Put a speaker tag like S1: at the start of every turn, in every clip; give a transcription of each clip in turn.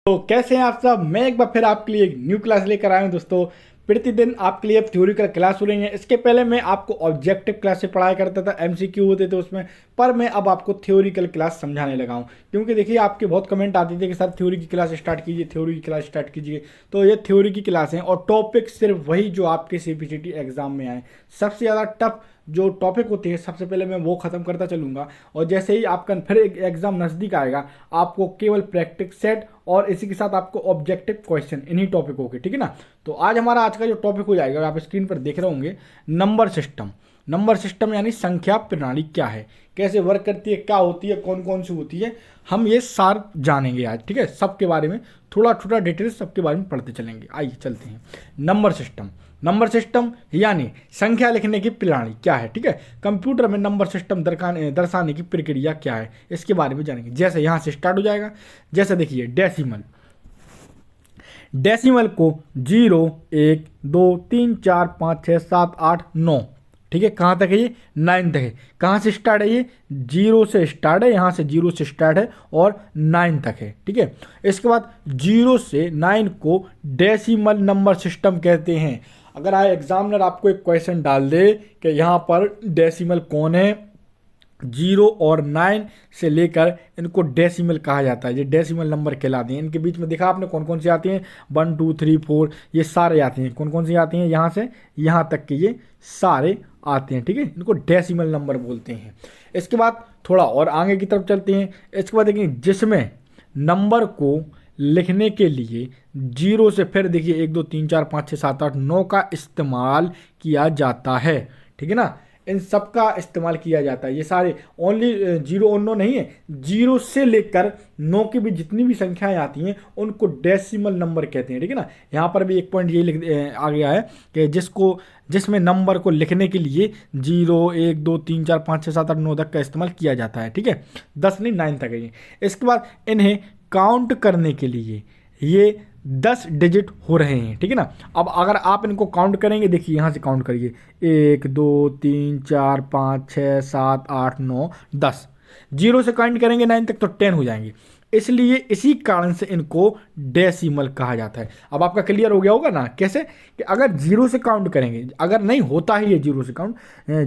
S1: तो कैसे हैं आप सब। मैं एक बार फिर आपके लिए एक न्यू क्लास लेकर आया हूं दोस्तों। प्रतिदिन आपके लिए थ्योरिकल क्लास हो रही है। इसके पहले मैं आपको ऑब्जेक्टिव क्लास से पढ़ाया करता था, एमसीक्यू होते थे उसमें, पर मैं अब आपको थ्योरिकल क्लास समझाने लगा हूं। क्योंकि देखिए आपके बहुत कमेंट आते थे कि सर थ्योरी की क्लास स्टार्ट कीजिए, थ्योरी की क्लास स्टार्ट कीजिए। तो ये थ्योरी की क्लास है और टॉपिक सिर्फ वही जो आपके सीपीसीटी एग्जाम में आए। सबसे ज़्यादा टफ जो टॉपिक होते हैं सबसे पहले मैं वो ख़त्म करता चलूँगा, और जैसे ही आपका फिर एक एग्ज़ाम नज़दीक आएगा आपको केवल प्रैक्टिस सेट और इसी के साथ आपको ऑब्जेक्टिव क्वेश्चन इन्हीं टॉपिकों के, ठीक है ना। तो आज का जो टॉपिक हो जाएगा, आप स्क्रीन पर देख रहे होंगे, नंबर सिस्टम। नंबर सिस्टम यानी संख्या प्रणाली क्या है, कैसे वर्क करती है, क्या होती है, कौन कौन सी होती है, हम ये सार जानेंगे आज, ठीक है। सबके बारे में थोड़ा थोड़ा डिटेल्स सबके बारे में पढ़ते चलेंगे। आइए चलते हैं। Number system. नंबर सिस्टम यानी संख्या लिखने की प्रणाली क्या है, ठीक है। कंप्यूटर में नंबर सिस्टम दर्शाने की प्रक्रिया क्या है, इसके बारे में जानेंगे। जैसे यहाँ से स्टार्ट हो जाएगा। जैसे देखिए डेसिमल। डेसिमल को 0 1 2 3 4 5 6 7 8 9, ठीक है। कहाँ तक है ये? 9 तक है। कहाँ से स्टार्ट है ये? 0 से स्टार्ट है, यहाँ से 0 से स्टार्ट है और 9 तक है, ठीक है। इसके बाद 0 से 9 को डेसिमल नंबर सिस्टम कहते हैं। अगर आए एग्जामिनर आपको एक क्वेश्चन डाल दे कि यहाँ पर डेसिमल कौन है, 0 और 9 से लेकर इनको डेसिमल कहा जाता है। ये डेसिमल नंबर कहलाते हैं। इनके बीच में देखा आपने कौन कौन सी आती हैं? 1 2 3 4, ये सारे आते हैं। कौन कौन सी आती हैं? यहाँ से यहाँ तक के ये सारे आते हैं, ठीक है। इनको डेसिमल नंबर बोलते हैं। इसके बाद थोड़ा और आगे की तरफ चलते हैं। इसके बाद देखिए जिसमें नंबर को लिखने के लिए 0 से फिर देखिए 1 2 3 4 5 6 7 8 9 का इस्तेमाल किया जाता है, ठीक है ना। इन सब का इस्तेमाल किया जाता है। ये सारे ओनली 0 और 9 नहीं है, 0 से लेकर 9 की भी जितनी भी संख्याएं आती हैं उनको डेसिमल नंबर कहते हैं, ठीक है ना। यहाँ पर भी एक पॉइंट ये आ गया है कि जिसमें नंबर को लिखने के लिए 0 1 2 3 4 5 6 7 8 9 तक का इस्तेमाल किया जाता है, ठीक है। 10 नहीं 9 तक है ये। इसके बाद इन्हें काउंट करने के लिए ये 10 डिजिट हो रहे हैं, ठीक है ना। अब अगर आप इनको काउंट करेंगे, देखिए यहाँ से काउंट करिए, 1 2 3 4 5 6 7 8 9 10। 0 से काउंट करेंगे 9 तक तो 10 हो जाएंगे। इसलिए इसी कारण से इनको डेसिमल कहा जाता है। अब आपका क्लियर हो गया होगा ना कैसे, कि अगर 0 से काउंट करेंगे, अगर नहीं होता है ये 0 से काउंट,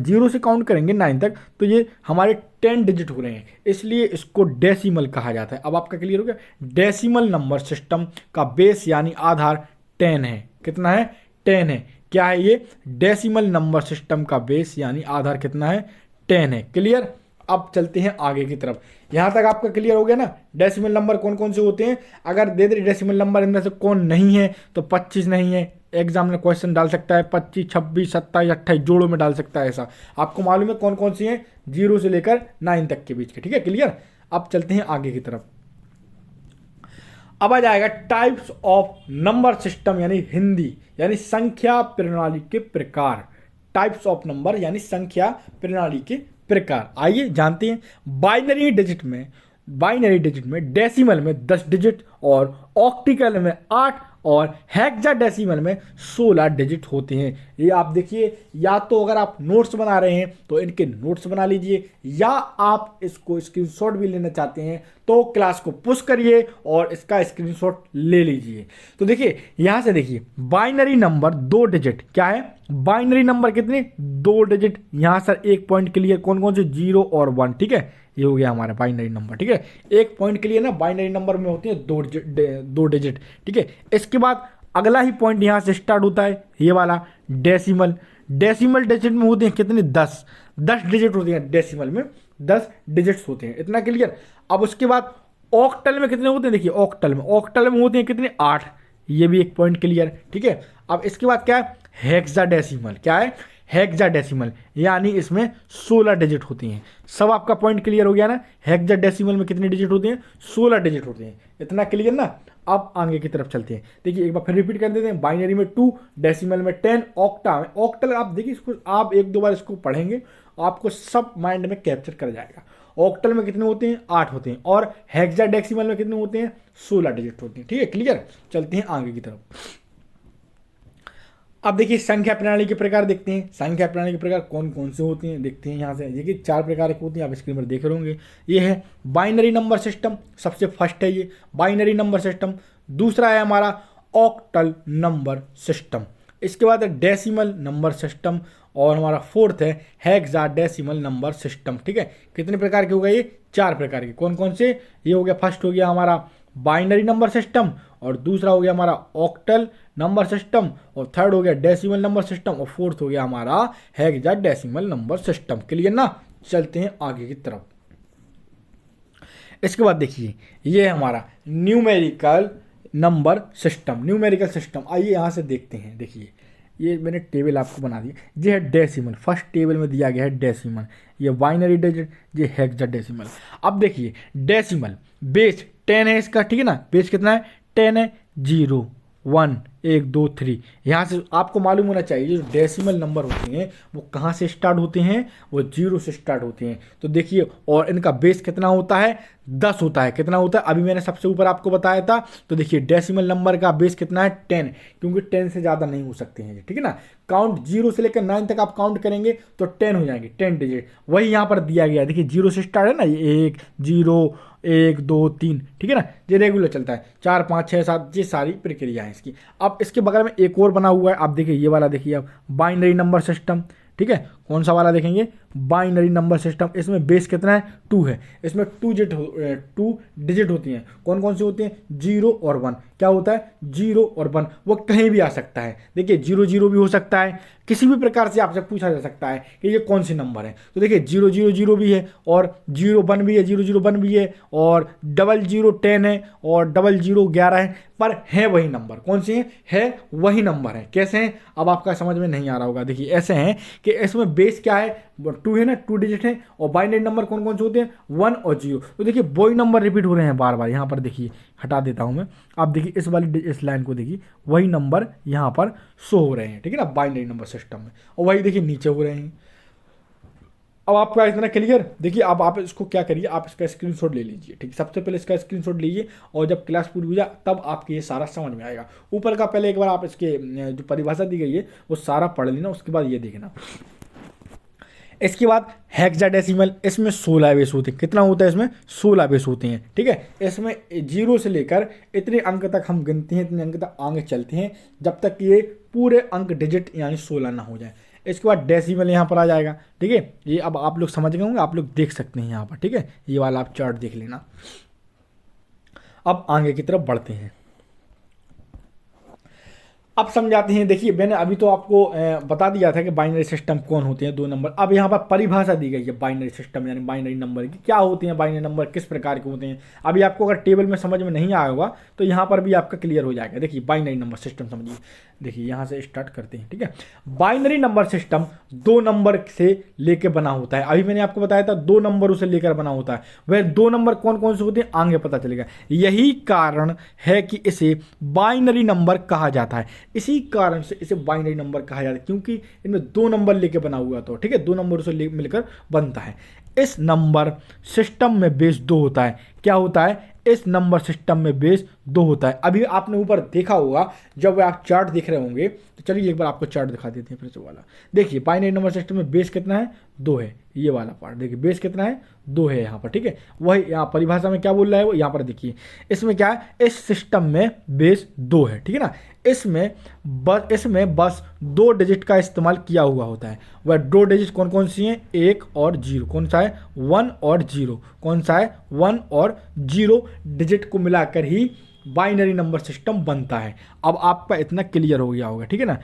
S1: 0 से काउंट करेंगे 9 तक तो ये हमारे 10 डिजिट हो रहे हैं, इसलिए इसको डेसिमल कहा जाता है। अब आपका क्लियर हो गया। डेसिमल नंबर सिस्टम का बेस यानी आधार 10 है। कितना है? 10 है। क्या है ये? डेसिमल नंबर सिस्टम का बेस यानी आधार कितना है? 10 है। क्लियर। अब चलते हैं आगे की तरफ। यहां तक आपका क्लियर हो गया ना, डेसिमल नंबर कौन कौन से होते हैं। अगर दे दे डेसिमल नंबर इनमें से कौन नहीं है तो 25 नहीं है। एग्जाम में क्वेश्चन डाल सकता है 25 26 27 28 जोड़ों में डाल सकता है। ऐसा आपको मालूम है कौन कौन सी हैं, 0 से लेकर 9 तक के बीच के, ठीक है। क्लियर। अब चलते हैं आगे की तरफ। अब आ जाएगा टाइप्स ऑफ नंबर सिस्टम यानी हिंदी, यानी संख्या प्रणाली के प्रकार। टाइप्स ऑफ नंबर यानी संख्या प्रणाली के प्रकार। आइए जानते हैं। बाइनरी डिजिट में डेसिमल में 10 डिजिट और ऑक्टिकल में 8 और हेक्साडेसिमल में 16 डिजिट होते हैं। ये आप देखिए, या तो अगर आप नोट्स बना रहे हैं तो इनके नोट्स बना लीजिए, या आप इसको स्क्रीनशॉट भी लेना चाहते हैं तो क्लास को पुश करिए और इसका स्क्रीनशॉट ले लीजिए। तो देखिए यहां से देखिए, बाइनरी नंबर 2 डिजिट। क्या है? बाइनरी नंबर कितने? 2 डिजिट। यहां सर एक पॉइंट क्लियर, कौन कौन से? 0 और 1, ठीक है। ये हो गया हमारा बाइनरी नंबर, ठीक है। एक पॉइंट के लिए ना बाइनरी नंबर में होती है 2 डिजिट, ठीक है। इसके बाद अगला ही पॉइंट यहां से स्टार्ट होता है, ये वाला डेसिमल। डेसिमल डिजिट में होते हैं कितने? 10 डिजिट होते हैं डेसिमल में, 10 डिजिट्स होते हैं। इतना क्लियर। अब उसके बाद ऑक्टल में कितने होते हैं? देखिए ऑक्टल में होते हैं कितने? 8। ये भी एक पॉइंट क्लियर, ठीक है। अब इसके बाद क्या है? हेक्साडेसिमल। क्या है? हेक्साडेसिमल, यानी इसमें 16 डिजिट होती हैं। सब आपका पॉइंट क्लियर हो गया ना। हेक्साडेसिमल में कितने डिजिट होते हैं? 16 डिजिट होते हैं। इतना क्लियर ना। अब आगे की तरफ चलते हैं। देखिए एक बार फिर रिपीट कर देते हैं। बाइनरी में 2, डेसिमल में 10, ऑक्टल आप देखिए, इसको आप एक दो बार इसको पढ़ेंगे आपको सब माइंड में कैप्चर कर जाएगा। ऑक्टल में कितने होते हैं? 8 होते हैं। और हेक्साडेसिमल में कितने होते हैं? 16 डिजिट होते हैं, ठीक है। क्लियर। चलते हैं आगे की तरफ। अब देखिए संख्या प्रणाली के प्रकार देखते हैं। संख्या प्रणाली के प्रकार कौन कौन से होते हैं देखते हैं यहाँ से। देखिए 4 प्रकार के होते हैं, आप स्क्रीन पर देख रहे होंगे। ये है बाइनरी नंबर सिस्टम, सबसे फर्स्ट है ये बाइनरी नंबर सिस्टम। दूसरा है हमारा ऑक्टल नंबर सिस्टम। इसके बाद है डेसिमल नंबर सिस्टम और हमारा फोर्थ है हेक्साडेसिमल नंबर सिस्टम। ठीक है, कितने प्रकार के हो गए ये? 4 प्रकार के। कौन कौन से? ये हो गया, फर्स्ट हो गया हमारा बाइनरी नंबर सिस्टम, और दूसरा हो गया हमारा ऑक्टल नंबर सिस्टम, और थर्ड हो गया डेसिमल नंबर सिस्टम, और फोर्थ हो गया हमारा हेक्साडेसिमल नंबर सिस्टम। क्लियर ना? चलते हैं आगे की तरफ। इसके बाद देखिए ये है हमारा numerical number system. Numerical system आइए यहाँ से देखते हैं। देखिए ये मैंने टेबल आपको बना दिया। ये है डेसिमल, फर्स्ट टेबल में दिया गया है डेसिमल। ये बाइनरी डिजिट, ये हेक्साडेसिमल। अब देखिए डेसिमल बेस 10 है इसका, ठीक है ना? बेस कितना है? 10 है। 0 1 1 2 3। यहाँ से आपको मालूम होना चाहिए जो डेसिमल नंबर होते हैं वो कहाँ से स्टार्ट होते हैं? वो 0 से स्टार्ट होते हैं। तो देखिए, और इनका बेस कितना होता है? 10 होता है। कितना होता है? अभी मैंने सबसे ऊपर आपको बताया था। तो देखिए डेसिमल नंबर का बेस कितना है? 10, क्योंकि 10 से ज़्यादा नहीं हो सकते हैं, ठीक है ना? काउंट 0 से लेकर 9 तक आप काउंट करेंगे तो 10 हो जाएंगे, 10 डिजिट। वही यहाँ पर दिया गया है। देखिए 0 से स्टार्ट है ना, ये 1 0 1 2 3, ठीक है ना? ये रेगुलर चलता है। 4 5 6 7, ये सारी प्रक्रिया है इसकी। अब इसके बगल में एक और बना हुआ है, आप देखिए ये वाला देखिए, अब बाइनरी नंबर सिस्टम। ठीक है, कौन सा वाला देखेंगे? Binary number system. इसमें बेस कितना है? 2 है। इसमें 2 डिजिट होती हैं। कौन कौन सी होती हैं? 0 और 1। क्या होता है? 0 और 1 वो कहीं भी आ सकता है। देखिए 0 0 भी हो सकता है, किसी भी प्रकार से आपसे पूछा जा सकता है कि ये कौन सी नंबर है। तो देखिए 0 0 0 भी है, और 0 1 भी है, 0 0 1 भी है, और 0 0 10 है, और 0 0 11 है, पर है वही नंबर। कौन सी है वही नंबर है। कैसे हैं? अब आपका समझ में नहीं आ रहा होगा। देखिए ऐसे हैं कि इसमें बेस क्या है? 2 है ना, 2 डिजिट है, और बाइनरी नंबर कौन कौन से होते हैं? 1 और 0। तो देखिए वही नंबर रिपीट हो रहे हैं बार बार। यहाँ पर देखिए, हटा देता हूँ मैं। आप देखिए इस लाइन को देखिए, वही नंबर यहाँ पर शो हो रहे हैं, ठीक है ना? बाइनरी नंबर सिस्टम में, और वही देखिए नीचे हो रहे हैं। अब आपका इतना क्लियर? देखिए अब आप इसको क्या करिए, आप इसका स्क्रीनशॉट ले लीजिए। ठीक, सबसे पहले इसका स्क्रीनशॉट लीजिए, और जब क्लास पूरी हो जाए तब आपको ये सारा समझ में आएगा। ऊपर का पहले एक बार आप इसके जो परिभाषा दी गई है वो सारा पढ़ लेना, उसके बाद ये देखना। इसके बाद हेक्साडेसिमल, इसमें 16 बेस होते हैं। कितना होता है इसमें? 16 बेस होते हैं, ठीक है? इसमें 0 से लेकर इतने अंक तक हम गिनते हैं, इतने अंक तक आगे चलते हैं, जब तक ये पूरे अंक डिजिट यानी 16 ना हो जाए। इसके बाद डेसिमल यहाँ पर आ जाएगा, ठीक है? ये अब आप लोग समझ गए होंगे, आप लोग देख सकते हैं यहाँ पर, ठीक है? ये वाला आप चार्ट देख लेना। अब आगे की तरफ बढ़ते हैं, अब समझाते हैं। देखिए मैंने अभी तो आपको बता दिया था कि बाइनरी सिस्टम कौन होते हैं, 2 नंबर। अब यहाँ पर परिभाषा दी गई है बाइनरी सिस्टम यानी बाइनरी नंबर की। क्या होते हैं बाइनरी नंबर, किस प्रकार के होते हैं? अभी आपको अगर टेबल में समझ में नहीं आया होगा तो यहाँ पर भी आपका क्लियर हो जाएगा। देखिए बाइनरी नंबर सिस्टम समझिए। देखिए यहाँ से स्टार्ट करते हैं, ठीक है? बाइनरी नंबर सिस्टम 2 नंबर से लेकर बना होता है। अभी मैंने आपको बताया था 2 नंबरों से लेकर बना होता है। वह 2 नंबर कौन कौन से होते हैं आगे पता चलेगा। यही कारण है कि इसे बाइनरी नंबर कहा जाता है। इसी कारण से इसे बाइनरी नंबर कहा जाता है, क्योंकि इनमें 2 नंबर लेके बना हुआ, तो ठीक है, 2 नंबरों से मिलकर बनता है। इस नंबर सिस्टम में बेस 2 होता है। क्या होता है? इस नंबर सिस्टम में बेस 2 होता है। अभी आपने ऊपर देखा होगा, जब आप चार्ट देख रहे होंगे, तो चलिए एक बार आपको चार्ट दिखा देते हैं फिर से वाला। देखिए बाइनरी नंबर सिस्टम में बेस कितना है? 2 है। ये वाला पार्ट देखिए, बेस कितना है? 2 है यहाँ पर, ठीक है? वही यहाँ परिभाषा में क्या बोल रहा है वो यहाँ पर देखिए। इसमें क्या है? इस सिस्टम में बेस 2 है, ठीक है ना? इसमें बस 2 डिजिट का इस्तेमाल किया हुआ होता है। वह 2 डिजिट कौन कौन सी हैं? 1 और 0। कौन सा है? 1 और 0। कौन सा है? 1 और 0 डिजिट को मिलाकर ही बाइनरी नंबर सिस्टम बनता है। अब आपका इतना क्लियर हो गया होगा, ठीक है ना?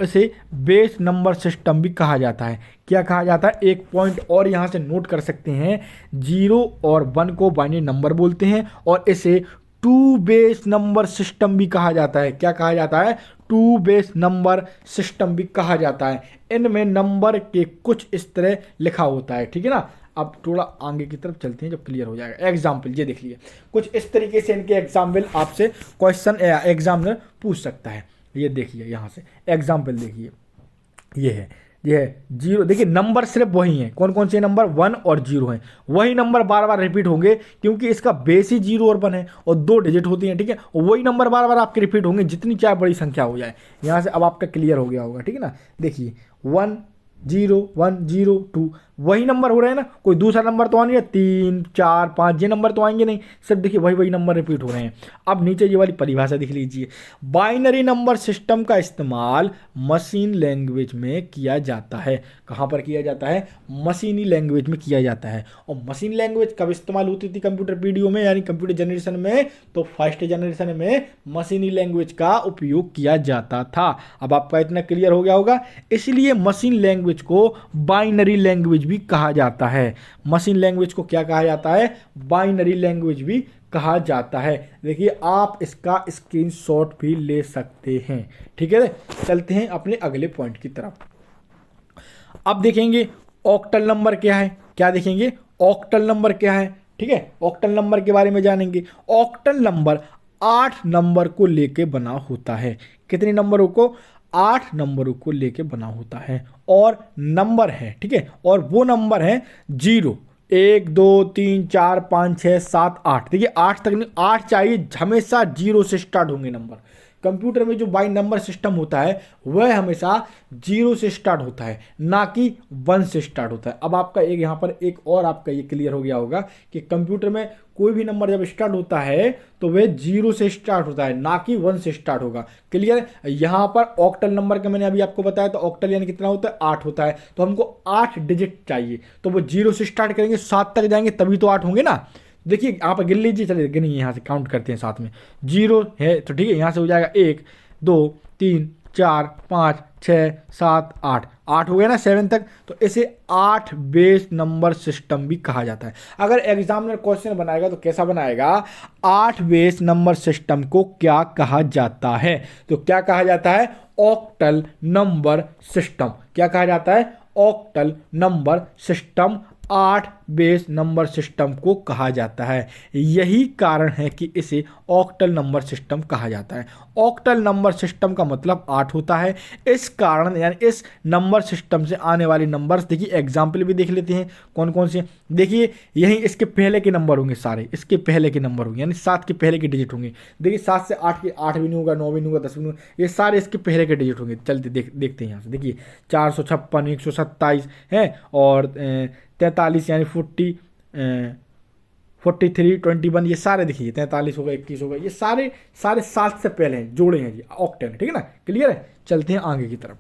S1: इसे बेस नंबर सिस्टम भी कहा जाता है। क्या कहा जाता है? एक पॉइंट और यहाँ से नोट कर सकते हैं, 0 और 1 को बाइनरी नंबर बोलते हैं, और इसे 2 बेस नंबर सिस्टम भी कहा जाता है। क्या कहा जाता है? 2 बेस नंबर सिस्टम भी कहा जाता है। इनमें नंबर के कुछ इस तरह लिखा होता है, ठीक है ना? अब थोड़ा आगे की तरफ चलते हैं, जब क्लियर हो जाएगा। एग्जाम्पल ये देख लीजिए, कुछ इस तरीके से इनके एग्जाम्पल आपसे क्वेश्चन एग्जामिनर पूछ सकता है। ये देखिए यहाँ से एग्जाम्पल देखिए, ये है ये है जीरो। देखिए नंबर सिर्फ वही हैं, कौन कौन से नंबर 1 और 0 हैं, वही नंबर बार बार रिपीट होंगे क्योंकि इसका बेस ही 0 और 1 है और 2 डिजिट होती हैं, ठीक है। और वही नंबर बार बार आपके रिपीट होंगे जितनी चाहे बड़ी संख्या हो जाए। यहाँ से अब आपका क्लियर हो गया होगा, ठीक है ना। देखिए 1 0 1 0 2 वही नंबर हो रहे हैं ना, कोई दूसरा नंबर तो आ नहीं है, 3 4 5 ये नंबर तो आएंगे नहीं, सिर्फ देखिए वही नंबर रिपीट हो रहे हैं। अब नीचे ये वाली परिभाषा देख लीजिए, बाइनरी नंबर सिस्टम का इस्तेमाल मशीन लैंग्वेज में किया जाता है। कहाँ पर किया जाता है? मशीनी लैंग्वेज में किया जाता है। और मशीन लैंग्वेज कब इस्तेमाल होती थी कंप्यूटर पीडीओ में, यानी कंप्यूटर जनरेशन में? तो फर्स्ट जनरेशन में मशीनी लैंग्वेज का उपयोग किया जाता था। अब आपका इतना क्लियर हो गया होगा। इसलिए मशीन लैंग्वेज को बाइनरी लैंग्वेज भी कहा जाता है। मशीन लैंग्वेज को क्या कहा जाता है? बाइनरी लैंग्वेज भी कहा जाता है। देखिए आप इसका स्क्रीनशॉट भी ले सकते हैं, ठीक है। चलते हैं अपने अगले पॉइंट की तरफ। अब देखेंगे ऑक्टल नंबर क्या है। क्या देखेंगे? ऑक्टल नंबर क्या है, ठीक है। ऑक्टल नंबर के बारे में जानेंगे। ऑक्टल नंबर 8 नंबर को लेके बना होता है। कितने नंबरों को? 8 नंबरों को लेके बना होता है और नंबर है, ठीक है। और वो नंबर है 0 1 2 3 4 5 6 7 8। देखिए 8 तक नहीं, 8 चाहिए, हमेशा 0 से स्टार्ट होंगे नंबर। कंप्यूटर में जो बाई नंबर सिस्टम होता है वह हमेशा 0 से स्टार्ट होता है, ना कि 1 से स्टार्ट होता है। अब आपका एक यहाँ पर एक और आपका ये क्लियर हो गया होगा कि कंप्यूटर में कोई भी नंबर जब स्टार्ट होता है तो वह 0 से स्टार्ट होता है, ना कि 1 से स्टार्ट होगा। क्लियर? यहाँ पर ऑक्टल नंबर का मैंने अभी आपको बताया, तो ऑक्टल यानी कितना होता है? 8 होता है। तो हमको 8 डिजिट चाहिए, तो वो 0 से स्टार्ट करेंगे, 7 तक जाएंगे तभी तो 8 होंगे ना। देखिए आप गिन लीजिए, चलिए गिनिए, यहाँ से काउंट करते हैं साथ में। 0 है तो ठीक है, यहाँ से हो जाएगा 1 2 3 4 5 6 7 8 8 हो गया ना 7 तक। तो इसे 8 बेस नंबर सिस्टम भी कहा जाता है। अगर एग्जामिनर क्वेश्चन बनाएगा तो कैसा बनाएगा? 8 बेस नंबर सिस्टम को क्या कहा जाता है? तो क्या कहा जाता है? Octal number system. क्या कहा जाता है? Octal number system 8 base number system को कहा जाता है। यही कारण है कि इसे ऑक्टल नंबर सिस्टम कहा जाता है। ऑक्टल नंबर सिस्टम का मतलब 8 होता है। इस कारण यानी इस नंबर सिस्टम से आने वाले नंबर्स, देखिए एग्जाम्पल भी देख लेते हैं कौन कौन से। देखिए यही इसके पहले के नंबर होंगे, सारे इसके पहले के नंबर होंगे, यानी 7 के पहले के डिजिट होंगे। देखिए 7 से 8 के 8 भी नहीं होगा, 9 भी नहीं होगा, 10 भी नहीं होगा, ये सारे इसके पहले के डिजिट होंगे। चलते देखते हैं यहाँ से। देखिए 456 127 है और 43 यानी 43 21, ये सारे देखिए 43 होगा 21 होगा, ये सारे 7 से पहले हैं, जोड़े हैं जी ऑक्टेन, ठीक है ना। क्लियर है? चलते हैं आगे की तरफ।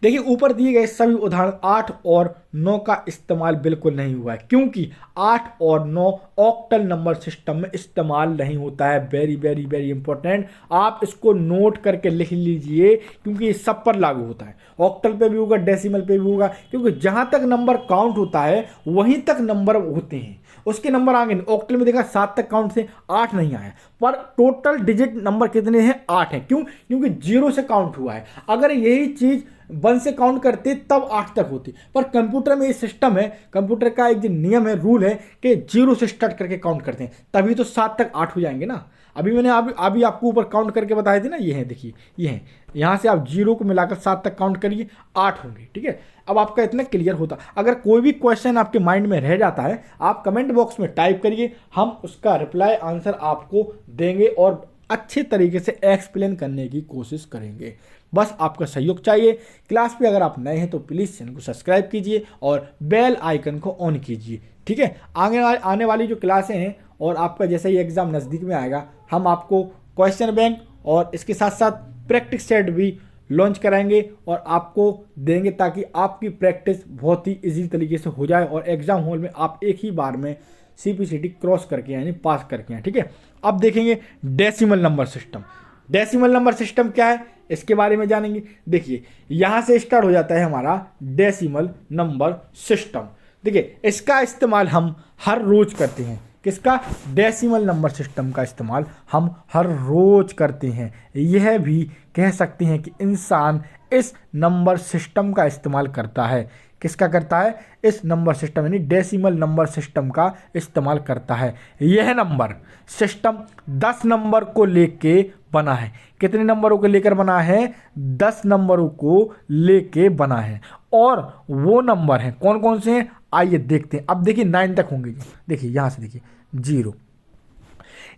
S1: देखिए ऊपर दिए गए सभी उदाहरण 8 और 9 का इस्तेमाल बिल्कुल नहीं हुआ है, क्योंकि 8 और 9 ऑक्टल नंबर सिस्टम में इस्तेमाल नहीं होता है। वेरी वेरी वेरी इंपॉर्टेंट, आप इसको नोट करके लिख लीजिए क्योंकि ये सब पर लागू होता है। ऑक्टल पे भी होगा, डेसिमल पे भी होगा, क्योंकि जहां तक नंबर काउंट होता है वहीं तक नंबर होते हैं, उसके नंबर आगे नहीं। ऑक्टल में देखा 7 तक काउंट से 8 नहीं आया, पर टोटल डिजिट नंबर कितने हैं? 8 हैं। क्यों? क्योंकि 0 से काउंट हुआ है। अगर यही चीज 1 से काउंट करते तब 8 तक होती, पर कंप्यूटर में ये सिस्टम है, कंप्यूटर का एक जो नियम है, रूल है कि 0 से स्टार्ट करके काउंट करते हैं, तभी तो 7 तक 8 हो जाएंगे ना। अभी मैंने अभी आपको ऊपर काउंट करके बताए थे ना, ये है देखिए, ये है। यहाँ से आप 0 को मिलाकर 7 तक काउंट करिए, 8 होंगे, ठीक है। अब आपका इतना क्लियर होता। अगर कोई भी क्वेश्चन आपके माइंड में रह जाता है, आप कमेंट बॉक्स में टाइप करिए, हम उसका रिप्लाई आंसर आपको देंगे और अच्छे तरीके से एक्सप्लेन करने की कोशिश करेंगे। बस आपका सहयोग चाहिए। क्लास पे अगर आप नए हैं तो प्लीज़ चैनल को सब्सक्राइब कीजिए और बेल आइकन को ऑन कीजिए, ठीक है। आने वाली जो क्लासें हैं और आपका जैसे ही एग्ज़ाम नज़दीक में आएगा, हम आपको क्वेश्चन बैंक और इसके साथ साथ प्रैक्टिस सेट भी लॉन्च कराएंगे और आपको देंगे, ताकि आपकी प्रैक्टिस बहुत ही ईजी तरीके से हो जाए और एग्ज़ाम हॉल में आप एक ही बार में CPCT क्रॉस करके यानी पास करके हैं, ठीक है। अब देखेंगे decimal number system. Decimal number system क्या है इसके बारे में जानेंगे। देखिए यहाँ से स्टार्ट हो जाता है हमारा डेसिमल नंबर सिस्टम। देखिए इसका इस्तेमाल हम हर रोज करते हैं। किसका? डेसिमल नंबर सिस्टम का इस्तेमाल हम हर रोज करते हैं। यह भी कह सकते हैं कि इंसान इस नंबर सिस्टम का इस्तेमाल करता है। किसका करता है? इस नंबर सिस्टम यानी डेसिमल नंबर सिस्टम का इस्तेमाल करता है। यह नंबर सिस्टम 10 नंबर को लेके बना है। कितने नंबरों को लेकर बना है? 10 नंबरों को लेके बना है। और वो नंबर हैं कौन कौन से हैं, आइए देखते हैं। अब देखिए 9 तक होंगे। देखिए यहाँ से देखिए 0,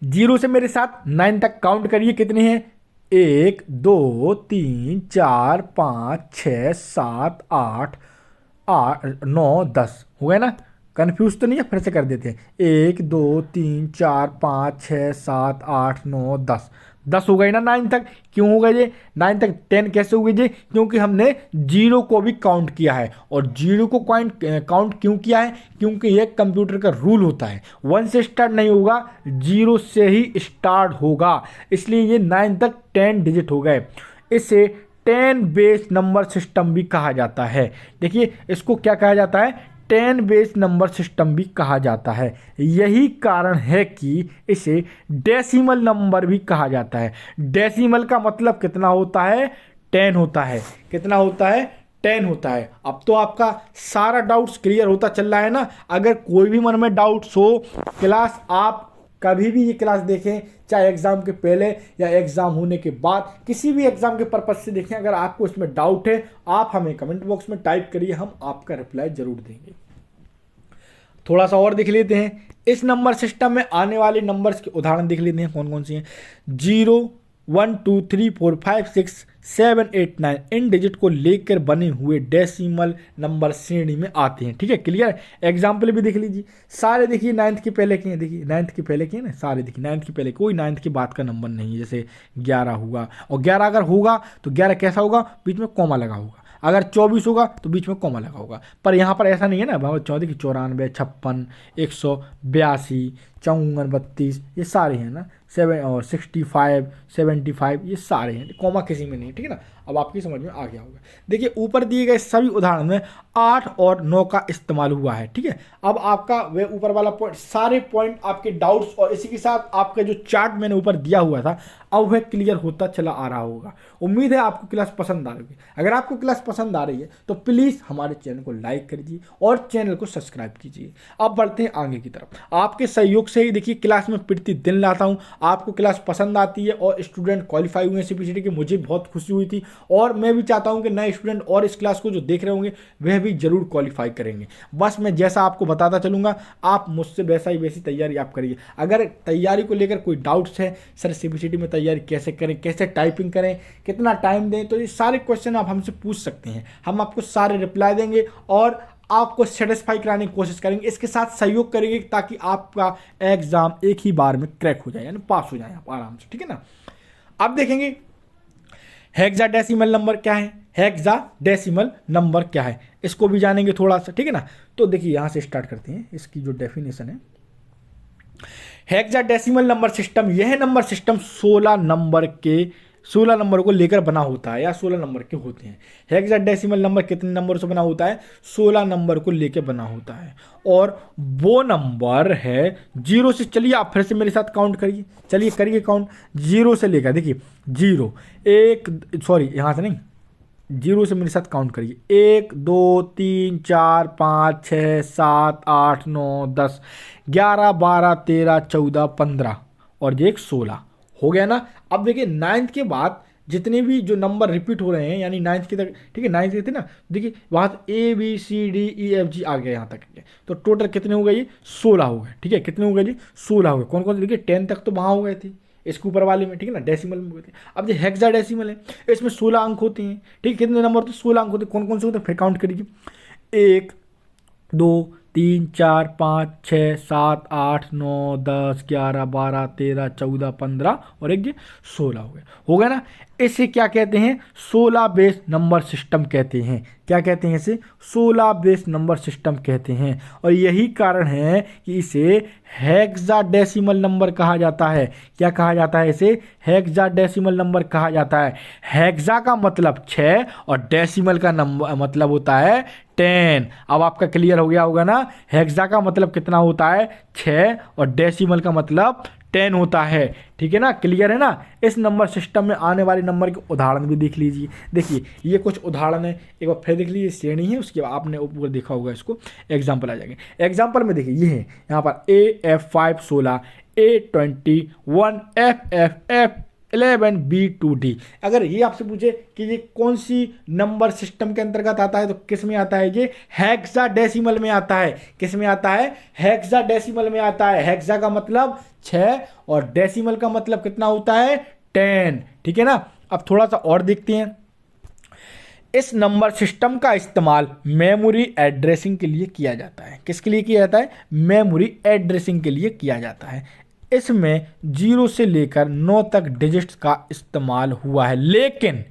S1: 0 से मेरे साथ 9 तक काउंट करिए कितने हैं? 1 2 3 4 5 6 7 8 9 10 हो गए ना? कन्फ्यूज तो नहीं है? फिर से कर देते हैं। 1 2 3 4 5 6 7 8 9 10, 10 हो गए ना 9 तक। क्यों हो गए ये 9 तक? 10 कैसे हो गए जी? क्योंकि हमने 0 को भी काउंट किया है। और 0 को काउंट क्यों किया है? क्योंकि ये कंप्यूटर का रूल होता है, 1 से स्टार्ट नहीं होगा, 0 से ही स्टार्ट होगा। इसलिए ये 9 तक 10 डिजिट हो गए। इसे 10 बेस नंबर सिस्टम भी कहा जाता है। देखिए इसको क्या कहा जाता है? 10 बेस नंबर सिस्टम भी कहा जाता है। यही कारण है कि इसे डेसिमल नंबर भी कहा जाता है। डेसिमल का मतलब कितना होता है? 10 होता है। कितना होता है? 10 होता है। अब तो आपका सारा डाउट्स क्लियर होता चल रहा है ना। अगर कोई भी मन में डाउट्स हो, क्लास आप कभी भी ये क्लास देखें, चाहे एग्जाम के पहले या एग्जाम होने के बाद, किसी भी एग्जाम के पर्पज से देखें। अगर आपको इसमें डाउट है, आप हमें कमेंट बॉक्स में टाइप करिए, हम आपका रिप्लाई जरूर देंगे। थोड़ा सा और देख लेते हैं। इस नंबर सिस्टम में आने वाले नंबर्स के उदाहरण देख लेते हैं कौन कौन से हैं। 0 1 2 3 4 5 6 7 8 9 इन डिजिट को लेकर बने हुए डेसिमल नंबर श्रेणी में आते हैं। ठीक है, क्लियर? एग्जाम्पल भी देख लीजिए। सारे देखिए 9th के पहले के हैं। देखिए 9th के पहले के हैं ना, सारे देखिए 9th के पहले, कोई 9th के बाद का नंबर नहीं है। जैसे 11 होगा, और 11 अगर होगा तो 11 कैसा होगा? बीच में कॉमा लगा होगा। अगर 24 होगा तो बीच में कॉमा लगा होगा। पर यहाँ पर ऐसा नहीं है ना। 14 की 94 56 182 54 32 ये सारे हैं ना। 7 और 65 75 ये सारे हैं, कॉमा किसी में नहीं, ठीक है ना। अब आपकी समझ में आ गया होगा। देखिए ऊपर दिए गए सभी उदाहरण में 8 और 9 का इस्तेमाल हुआ है। ठीक है, अब आपका वह ऊपर वाला पॉइंट, सारे पॉइंट आपके डाउट्स और इसी के साथ आपका जो चार्ट मैंने ऊपर दिया हुआ था, अब वह क्लियर होता चला आ रहा होगा। उम्मीद है आपको क्लास पसंद आ रही है। अगर आपको क्लास पसंद आ रही है तो प्लीज़ हमारे चैनल को लाइक करिए और चैनल को सब्सक्राइब कीजिए। अब बढ़ते हैं आगे की तरफ। आपके सहयोग से ही देखिए क्लास में प्रतिदिन लाता हूँ। आपको क्लास पसंद आती है और स्टूडेंट क्वालिफाई हुए हैं सीपीसीटी के, मुझे बहुत खुशी हुई थी। और मैं भी चाहता हूँ कि नए स्टूडेंट और इस क्लास को जो देख रहे होंगे वह भी जरूर क्वालिफाई करेंगे। बस मैं जैसा आपको बताता चलूँगा, आप मुझसे वैसी तैयारी आप करिए। अगर तैयारी को लेकर कोई डाउट्स है, सर सीपीसीटी में तैयारी कैसे करें, कैसे टाइपिंग करें, कितना टाइम दें, तो ये सारे क्वेश्चन आप हमसे पूछ सकते हैं। हम आपको सारे रिप्लाई देंगे और आपको सेटिस्फाई कराने की कोशिश करेंगे। इसके साथ सहयोग करेंगे ताकि आपका एग्जाम एक ही बार में क्रैक हो जाए, यानी पास हो जाए आप आराम से, ठीक है ना। अब देखेंगे हेक्साडेसिमल नंबर क्या है, हेक्साडेसिमल नंबर क्या है, इसको भी जानेंगे थोड़ा सा, ठीक है ना। तो देखिए यहां से स्टार्ट करते हैं। इसकी जो डेफिनेशन है, हेक्साडेसिमल नंबर सिस्टम, यह नंबर सिस्टम 16 नंबर को लेकर बना होता है या 16 नंबर के होते हैं। हेक्साडेसिमल नंबर कितने नंबर से बना होता है? 16 नंबर को लेकर बना होता है। और वो नंबर है 0 से, चलिए आप फिर से मेरे साथ काउंट करिए, चलिए करिए काउंट 0 से लेकर। देखिए 0 1 सॉरी यहाँ से नहीं, 0 से मेरे साथ काउंट करिए। 1 2 3 4 5 6 7 8 9 10 11 12 13 14 15 और ये एक 16 हो गया ना। अब देखिए 9th के बाद जितने भी जो नंबर रिपीट हो रहे हैं, यानी 9th के तक, ठीक है 9th के थे ना, देखिए वहाँ ABCDEFG आ गया यहाँ तक के, तो टोटल कितने हो गए? ये 16 हो गए, ठीक है। कितने हो गए जी? 16 हो गए। कौन कौन से? देखिए 10 तक तो वहाँ हो गए थे, इसके ऊपर वाले में, ठीक है ना, डेसिमल में हुए थे। अब ये हेक्साडेसिमल है, इसमें 16 अंक होते हैं, ठीक। कितने नंबर होते हैं? 16 अंक होते हैं। कौन कौन से होते हैं? फिर काउंट करिए। 1 2 3 4 5 6 7 8 9 10 11 12 13 14 15 और एक ये 16 हो गया ना। इसे क्या कहते हैं? 16 बेस नंबर सिस्टम कहते हैं। क्या कहते हैं इसे? 16 बेस नंबर सिस्टम कहते हैं। और यही कारण है कि इसे हेक्साडेसिमल नंबर कहा जाता है। क्या कहा जाता है इसे? हेक्साडेसिमल नंबर कहा जाता है। हेक्सा का मतलब 6 और डेसिमल का नंबर मतलब होता है 10। अब आपका क्लियर हो गया होगा ना। हेक्सा का मतलब कितना होता है? 6 और डेसिमल का मतलब 10 होता है, ठीक है ना। क्लियर है ना। इस नंबर सिस्टम में आने वाले नंबर के उदाहरण भी देख लीजिए। देखिए ये कुछ उदाहरण है, एक बार फिर देख लीजिए। श्रेणी है, उसके बाद आपने ऊपर देखा होगा, इसको एग्जाम्पल आ जाएंगे। एग्जाम्पल में देखिए ये है यहाँ पर AF5 16, A21 FF 11B2D। अगर ये आपसे पूछे कि ये कौन सी नंबर सिस्टम के अंतर्गत आता है तो किस में आता है, ये हेक्साडेसिमल में आता है। किस में आता है, हेक्साडेसिमल में आता है। हेक्सा का मतलब 6 और डेसिमल का मतलब कितना होता है, 10। ठीक है ना। अब थोड़ा सा और देखते हैं। इस नंबर सिस्टम का इस्तेमाल मेमोरी एड्रेसिंग के लिए किया जाता है। किसके लिए किया जाता है, मेमोरी एड्रेसिंग के लिए किया जाता है। इसमें 0 से लेकर 9 तक डिजिट्स का इस्तेमाल हुआ है, लेकिन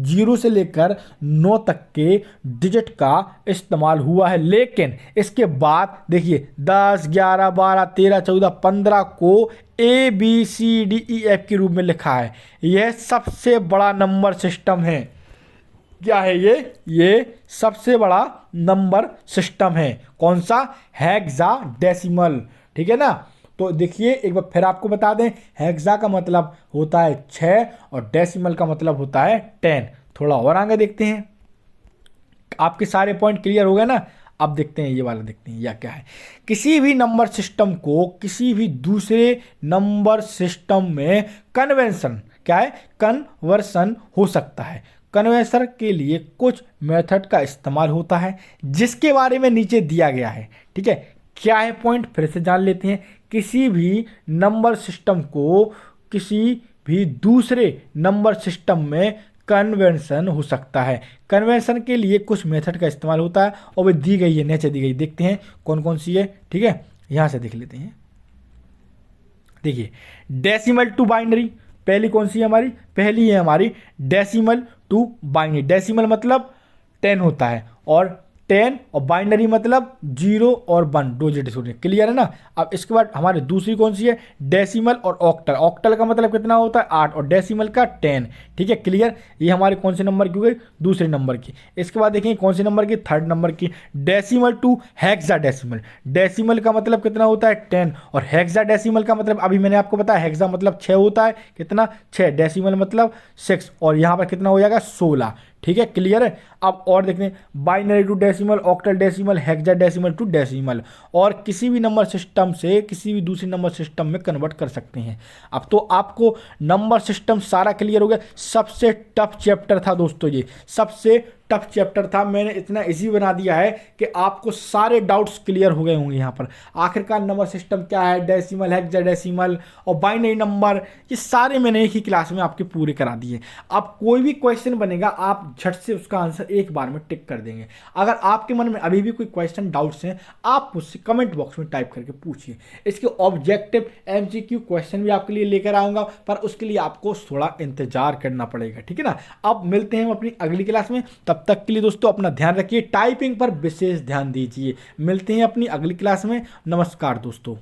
S1: 0 से लेकर 9 तक के डिजिट का इस्तेमाल हुआ है, लेकिन इसके बाद देखिए 10, 11, 12, 13, 14, 15 को ABCDEF के रूप में लिखा है। यह सबसे बड़ा नंबर सिस्टम है। क्या है ये सबसे बड़ा नंबर सिस्टम है। कौन सा, हेक्साडेसिमल। ठीक है ना। तो देखिए एक बार फिर आपको बता दें, हेक्सा का मतलब होता है 6 और डेसिमल का मतलब होता है 10। थोड़ा और आगे देखते हैं। आपके सारे पॉइंट क्लियर हो गए ना। अब देखते हैं ये वाला, देखते हैं या क्या है। किसी भी नंबर सिस्टम को किसी भी दूसरे नंबर सिस्टम में कन्वेंशन, क्या है, कन्वर्सन हो सकता है। कन्वर्सन के लिए कुछ मेथड का इस्तेमाल होता है जिसके बारे में नीचे दिया गया है। ठीक है, क्या है पॉइंट फिर से जान लेते हैं। किसी भी नंबर सिस्टम को किसी भी दूसरे नंबर सिस्टम में कन्वर्सन हो सकता है। कन्वर्सन के लिए कुछ मेथड का इस्तेमाल होता है और वो दी गई है, नीचे दी गई। देखते हैं कौन कौन सी है। ठीक है, यहां से देख लेते हैं। देखिए, डेसिमल टू बाइनरी पहली कौन सी है हमारी, पहली है हमारी डेसिमल टू बाइनरी। डेसिमल मतलब 10 होता है और 10 और बाइनरी मतलब 0 और 1 दो डिजिट होते हैं। क्लियर है ना। अब इसके बाद हमारी दूसरी कौन सी है, डेसिमल और ऑक्टल। ऑक्टल का मतलब कितना होता है, 8 और डेसिमल का 10। ठीक है, क्लियर। ये हमारे कौन से नंबर की हो गई, दूसरे नंबर की। इसके बाद देखेंगे कौन से नंबर की, थर्ड नंबर की, डेसिमल टू हेक्साडेसिमल। डेसिमल का मतलब कितना होता है, 10 और हेक्साडेसिमल का मतलब अभी मैंने आपको बताया, हेक्सा मतलब 6 होता है, कितना 6, डेसिमल मतलब 6 और यहाँ पर कितना हो जाएगा 16। ठीक है, क्लियर है। अब और देखते हैं, binary to decimal, octal decimal, hexadecimal to decimal, और किसी भी नंबर सिस्टम से किसी भी दूसरे नंबर सिस्टम में कन्वर्ट कर सकते हैं। अब तो आपको नंबर सिस्टम सारा क्लियर हो गया। सबसे टफ चैप्टर था दोस्तों, ये सबसे टफ चैप्टर था। मैंने इतना इजी बना दिया है कि आपको सारे डाउट्स क्लियर हो गए होंगे यहाँ पर। आखिरकार नंबर सिस्टम क्या है, डेसिमल, हेक्साडेसिमल और बाइनरी नंबर, ये सारे मैंने एक ही क्लास में आपके पूरे करा दिए। अब कोई भी क्वेश्चन बनेगा आप झट से उसका आंसर एक बार में टिक कर देंगे। अगर आपके मन में अभी भी कोई क्वेश्चन डाउट्स हैं, आप मुझसे कमेंट बॉक्स में टाइप करके पूछिए। इसके ऑब्जेक्टिव MCQ क्वेश्चन भी आपके लिए लेकर आऊँगा, पर उसके लिए आपको थोड़ा इंतजार करना पड़ेगा। ठीक है ना। अब मिलते हैं हम अपनी अगली क्लास में। तब तक के लिए दोस्तों अपना ध्यान रखिए, टाइपिंग पर विशेष ध्यान दीजिए। मिलते हैं अपनी अगली क्लास में। नमस्कार दोस्तों।